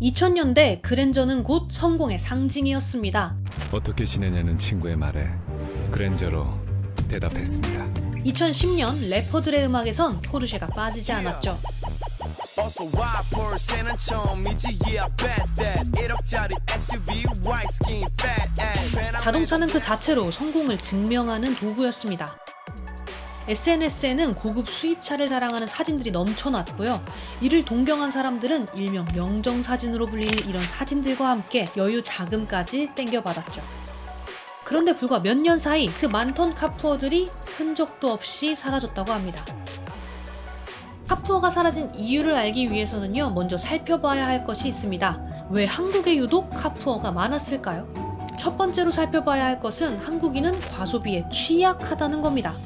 2000년대 그랜저는 곧 성공의 상징이었습니다. 어떻게 지내냐는 친구의 말에 그랜저로 대답했습니다. 2010년 래퍼들의 음악에선 포르쉐가 빠지지 않았죠. Also why Porsche는 처음이지 yeah I bet that 1억짜리 SUV white skin fat ass 자동차는 그 자체로 성공을 증명하는 도구였습니다. SNS에는 고급 수입차를 자랑하는 사진들이 넘쳐났고요. 이를 동경한 사람들은 일명 명정사진으로 불리는 이런 사진들과 함께 여유 자금까지 땡겨받았죠. 그런데 불과 몇 년 사이 그 많던 카푸어들이 흔적도 없이 사라졌다고 합니다. 카푸어가 사라진 이유를 알기 위해서는요, 먼저 살펴봐야 할 것이 있습니다. 왜 한국에 유독 카푸어가 많았을까요? 첫 번째로 살펴봐야 할 것은 한국인은 과소비에 취약하다는 겁니다.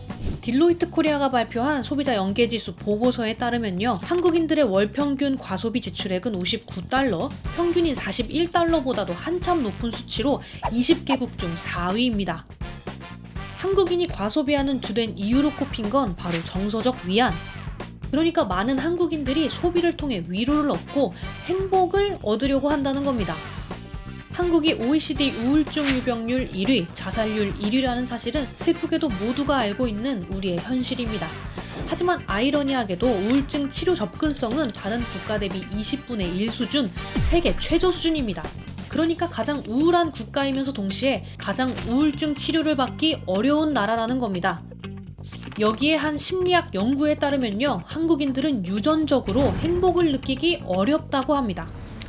딜로이트 코리아가 발표한 소비자 연계지수 보고서에 따르면요, 한국인들의 월 평균 과소비 지출액은 59달러, 평균인 41달러보다도 한참 높은 수치로 20개국 중 4위입니다. 한국인이 과소비하는 주된 이유로 꼽힌 건 바로 정서적 위안. 그러니까 많은 한국인들이 소비를 통해 위로를 얻고 행복을 얻으려고 한다는 겁니다. 한국이 OECD 우울증 유병률 1위, 자살률 1위라는 사실은 슬프게도 모두가 알고 있는 우리의 현실입니다. 하지만 아이러니하게도 우울증 치료 접근성은 다른 국가 대비 20분의 1 수준, 세계 최저 수준입니다. 그러니까 가장 우울한 국가이면서 동시에 가장 우울증 치료를 받기 어려운 나라라는 겁니다. 여기에 한 심리학 연구에 따르면요, 한국인들은 유전적으로 행복을 느끼기 어렵다고 합니다.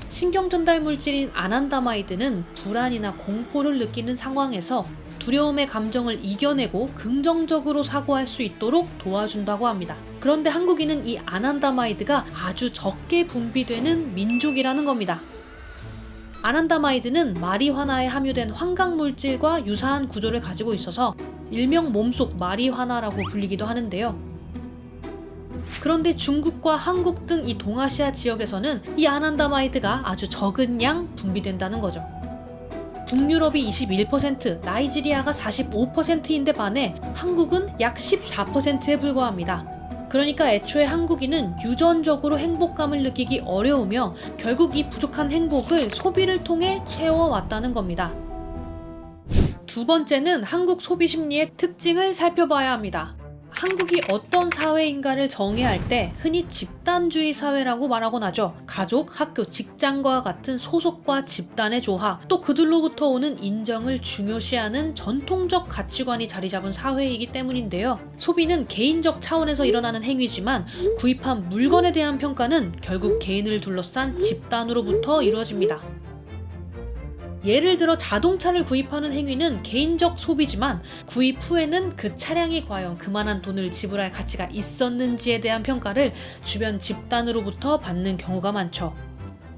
신경전달 물질인 아난다마이드는 불안이나 공포를 느끼는 상황에서 두려움의 감정을 이겨내고 긍정적으로 사고할 수 있도록 도와준다고 합니다. 그런데 한국인은 이 아난다마이드가 아주 적게 분비되는 민족이라는 겁니다. 아난다마이드는 마리화나에 함유된 환각물질과 유사한 구조를 가지고 있어서 일명 몸속 마리화나라고 불리기도 하는데요. 그런데 중국과 한국 등 이 동아시아 지역에서는 이 아난다마이드가 아주 적은 양 분비된다는 거죠. 북유럽이 21%, 나이지리아가 45%인데 반해 한국은 약 14%에 불과합니다. 그러니까 애초에 한국인은 유전적으로 행복감을 느끼기 어려우며 결국 이 부족한 행복을 소비를 통해 채워왔다는 겁니다. 두 번째는 한국 소비 심리의 특징을 살펴봐야 합니다. 한국이 어떤 사회인가를 정의할 때 흔히 집단주의 사회라고 말하곤 하죠. 가족, 학교, 직장과 같은 소속과 집단의 조화, 또 그들로부터 오는 인정을 중요시하는 전통적 가치관이 자리 잡은 사회이기 때문인데요. 소비는 개인적 차원에서 일어나는 행위지만 구입한 물건에 대한 평가는 결국 개인을 둘러싼 집단으로부터 이루어집니다. 예를 들어 자동차를 구입하는 행위는 개인적 소비지만 구입 후에는 그 차량이 과연 그만한 돈을 지불할 가치가 있었는지에 대한 평가를 주변 집단으로부터 받는 경우가 많죠.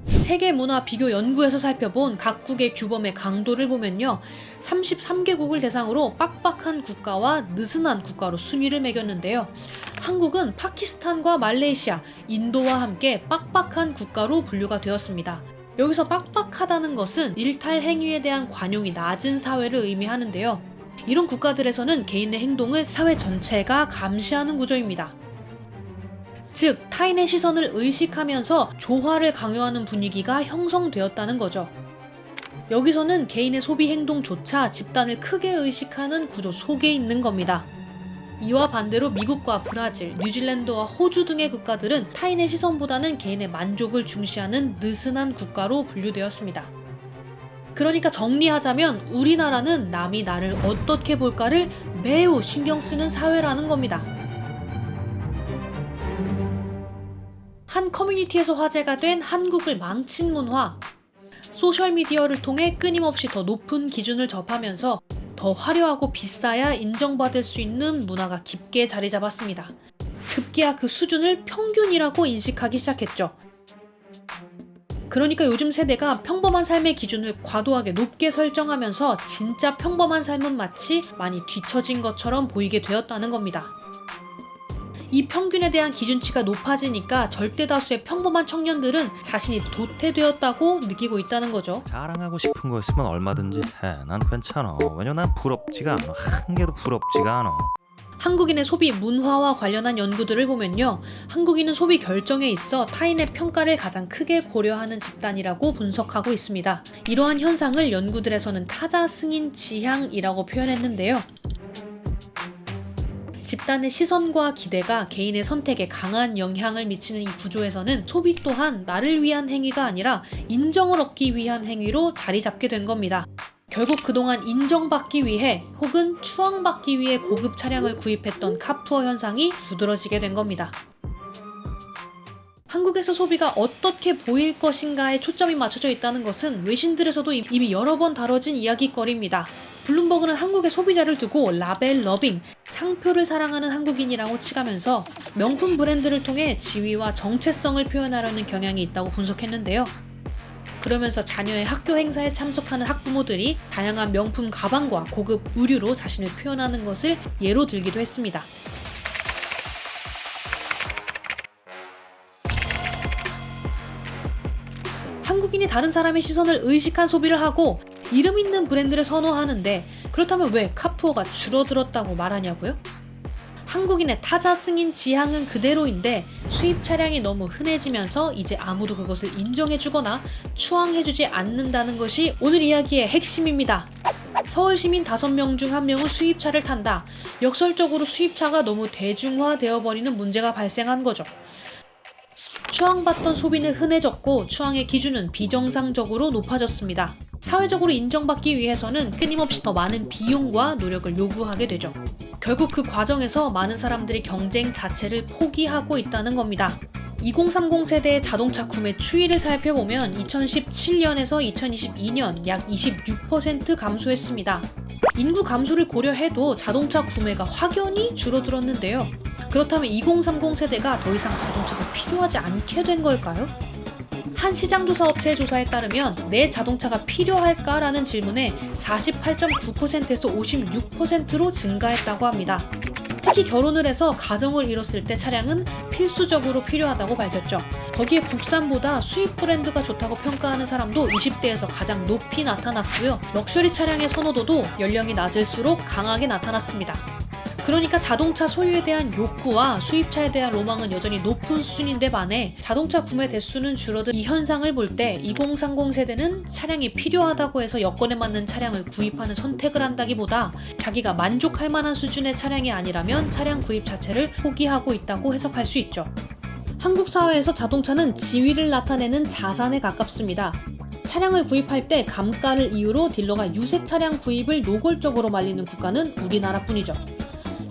세계 문화 비교 연구에서 살펴본 각국의 규범의 강도를 보면요, 33개국을 대상으로 빡빡한 국가와 느슨한 국가로 순위를 매겼는데요. 한국은 파키스탄과 말레이시아, 인도와 함께 빡빡한 국가로 분류가 되었습니다. 여기서 빡빡하다는 것은 일탈 행위에 대한 관용이 낮은 사회를 의미하는데요. 이런 국가들에서는 개인의 행동을 사회 전체가 감시하는 구조입니다. 즉, 타인의 시선을 의식하면서 조화를 강요하는 분위기가 형성되었다는 거죠. 여기서는 개인의 소비 행동조차 집단을 크게 의식하는 구조 속에 있는 겁니다. 이와 반대로 미국과 브라질, 뉴질랜드와 호주 등의 국가들은 타인의 시선보다는 개인의 만족을 중시하는 느슨한 국가로 분류되었습니다. 그러니까 정리하자면 우리나라는 남이 나를 어떻게 볼까를 매우 신경 쓰는 사회라는 겁니다. 한 커뮤니티에서 화제가 된 한국을 망친 문화. 소셜미디어를 통해 끊임없이 더 높은 기준을 접하면서 더 화려하고 비싸야 인정받을 수 있는 문화가 깊게 자리 잡았습니다. 급기야 그 수준을 평균이라고 인식하기 시작했죠. 그러니까 요즘 세대가 평범한 삶의 기준을 과도하게 높게 설정하면서 진짜 평범한 삶은 마치 많이 뒤처진 것처럼 보이게 되었다는 겁니다. 이 평균에 대한 기준치가 높아지니까 절대 다수의 평범한 청년들은 자신이 도태되었다고 느끼고 있다는 거죠. 자랑하고 싶은 거 있으면 얼마든지 해. 난 괜찮아. 왜냐면 난 부럽지가 않아. 한 개도 부럽지가 않아. 한국인의 소비 문화와 관련한 연구들을 보면요. 한국인은 소비 결정에 있어 타인의 평가를 가장 크게 고려하는 집단이라고 분석하고 있습니다. 이러한 현상을 연구들에서는 타자 승인 지향이라고 표현했는데요. 집단의 시선과 기대가 개인의 선택에 강한 영향을 미치는 이 구조에서는 소비 또한 나를 위한 행위가 아니라 인정을 얻기 위한 행위로 자리 잡게 된 겁니다. 결국 그동안 인정받기 위해 혹은 추앙받기 위해 고급 차량을 구입했던 카푸어 현상이 두드러지게 된 겁니다. 한국에서 소비가 어떻게 보일 것인가에 초점이 맞춰져 있다는 것은 외신들에서도 이미 여러 번 다뤄진 이야기거리입니다. 블룸버그는 한국의 소비자를 두고 라벨 러빙, 상표를 사랑하는 한국인이라고 칭하면서 명품 브랜드를 통해 지위와 정체성을 표현하려는 경향이 있다고 분석했는데요. 그러면서 자녀의 학교 행사에 참석하는 학부모들이 다양한 명품 가방과 고급 의류로 자신을 표현하는 것을 예로 들기도 했습니다. 한국인이 다른 사람의 시선을 의식한 소비를 하고 이름 있는 브랜드를 선호하는데 그렇다면 왜 카푸어가 줄어들었다고 말하냐고요? 한국인의 타자 승인 지향은 그대로인데 수입 차량이 너무 흔해지면서 이제 아무도 그것을 인정해주거나 추앙해주지 않는다는 것이 오늘 이야기의 핵심입니다. 서울 시민 5명 중 1명은 수입차를 탄다. 역설적으로 수입차가 너무 대중화되어 버리는 문제가 발생한 거죠. 추앙받던 소비는 흔해졌고 추앙의 기준은 비정상적으로 높아졌습니다. 사회적으로 인정받기 위해서는 끊임없이 더 많은 비용과 노력을 요구하게 되죠. 결국 그 과정에서 많은 사람들이 경쟁 자체를 포기하고 있다는 겁니다. 2030 세대의 자동차 구매 추이를 살펴보면 2017년에서 2022년 약 26% 감소했습니다. 인구 감소를 고려해도 자동차 구매가 확연히 줄어들었는데요. 그렇다면 2030 세대가 더 이상 자동차가 필요하지 않게 된 걸까요? 한 시장조사 업체의 조사에 따르면 내 자동차가 필요할까라는 질문에 48.9%에서 56%로 증가했다고 합니다. 특히 결혼을 해서 가정을 이뤘을 때 차량은 필수적으로 필요하다고 밝혔죠. 거기에 국산보다 수입 브랜드가 좋다고 평가하는 사람도 20대에서 가장 높이 나타났고요. 럭셔리 차량의 선호도도 연령이 낮을수록 강하게 나타났습니다. 그러니까 자동차 소유에 대한 욕구와 수입차에 대한 로망은 여전히 높은 수준인데 반해 자동차 구매 대수는 줄어든 이 현상을 볼 때 2030 세대는 차량이 필요하다고 해서 여건에 맞는 차량을 구입하는 선택을 한다기보다 자기가 만족할 만한 수준의 차량이 아니라면 차량 구입 자체를 포기하고 있다고 해석할 수 있죠. 한국 사회에서 자동차는 지위를 나타내는 자산에 가깝습니다. 차량을 구입할 때 감가를 이유로 딜러가 유색 차량 구입을 노골적으로 말리는 국가는 우리나라뿐이죠.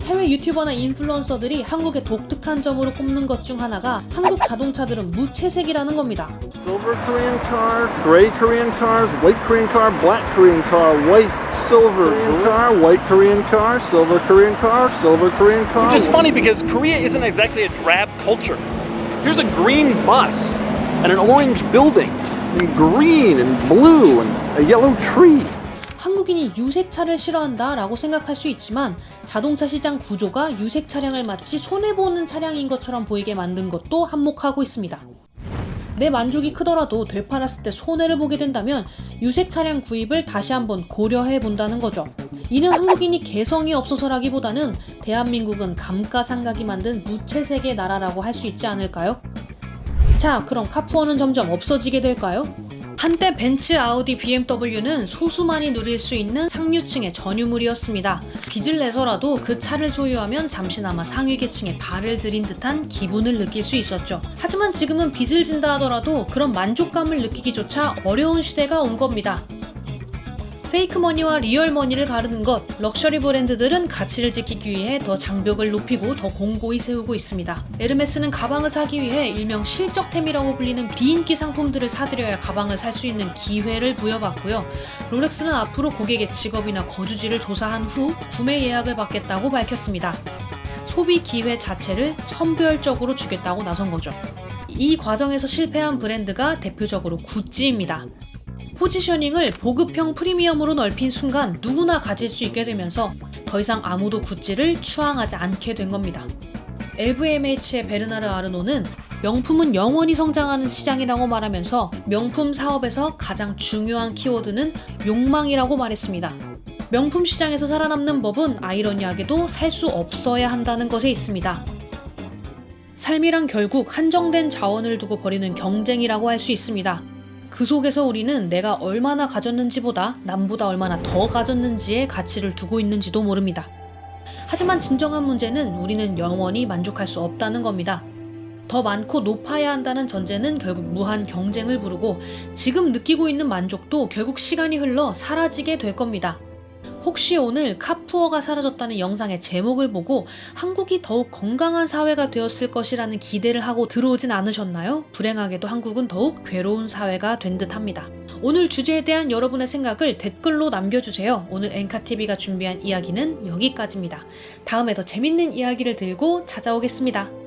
해외 유튜버나 인플루언서들이 한국의 독특한 점으로 꼽는 것 중 하나가 한국 자동차들은 무채색이라는 겁니다. Silver Korean car, gray Korean cars, white Korean car, black Korean car, white, silver Korean car, white Korean car, silver Korean car, silver Korean car. Which is funny because Korea isn't exactly a drab culture. Here's a green bus and an orange building, and green and blue and a yellow tree. 한국인이 유색차를 싫어한다 라고 생각할 수 있지만 자동차 시장 구조가 유색 차량을 마치 손해보는 차량인 것처럼 보이게 만든 것도 한몫하고 있습니다. 내 만족이 크더라도 되팔았을 때 손해를 보게 된다면 유색 차량 구입을 다시 한번 고려해 본다는 거죠. 이는 한국인이 개성이 없어서라기보다는 대한민국은 감가상각이 만든 무채색의 나라라고 할 수 있지 않을까요? 자, 그럼 카푸어는 점점 없어지게 될까요? 한때 벤츠, 아우디, BMW는 소수만이 누릴 수 있는 상류층의 전유물이었습니다. 빚을 내서라도 그 차를 소유하면 잠시나마 상위 계층에 발을 들인 듯한 기분을 느낄 수 있었죠. 하지만 지금은 빚을 진다 하더라도 그런 만족감을 느끼기조차 어려운 시대가 온 겁니다. 페이크 머니와 리얼 머니를 가르는 것, 럭셔리 브랜드들은 가치를 지키기 위해 더 장벽을 높이고 더 공고히 세우고 있습니다. 에르메스는 가방을 사기 위해 일명 실적템이라고 불리는 비인기 상품들을 사들여야 가방을 살 수 있는 기회를 부여받고요. 롤렉스는 앞으로 고객의 직업이나 거주지를 조사한 후 구매 예약을 받겠다고 밝혔습니다. 소비 기회 자체를 선별적으로 주겠다고 나선 거죠. 이 과정에서 실패한 브랜드가 대표적으로 구찌입니다. 포지셔닝을 보급형 프리미엄으로 넓힌 순간 누구나 가질 수 있게 되면서 더 이상 아무도 구찌를 추앙하지 않게 된 겁니다. LVMH의 베르나르 아르노는 명품은 영원히 성장하는 시장이라고 말하면서 명품 사업에서 가장 중요한 키워드는 욕망이라고 말했습니다. 명품 시장에서 살아남는 법은 아이러니하게도 살 수 없어야 한다는 것에 있습니다. 삶이란 결국 한정된 자원을 두고 벌이는 경쟁이라고 할 수 있습니다. 그 속에서 우리는 내가 얼마나 가졌는지보다 남보다 얼마나 더 가졌는지에 가치를 두고 있는지도 모릅니다. 하지만 진정한 문제는 우리는 영원히 만족할 수 없다는 겁니다. 더 많고 높아야 한다는 전제는 결국 무한 경쟁을 부르고 지금 느끼고 있는 만족도 결국 시간이 흘러 사라지게 될 겁니다. 혹시 오늘 카푸어가 사라졌다는 영상의 제목을 보고 한국이 더욱 건강한 사회가 되었을 것이라는 기대를 하고 들어오진 않으셨나요? 불행하게도 한국은 더욱 괴로운 사회가 된 듯합니다. 오늘 주제에 대한 여러분의 생각을 댓글로 남겨주세요. 오늘 엔카TV가 준비한 이야기는 여기까지입니다. 다음에 더 재밌는 이야기를 들고 찾아오겠습니다.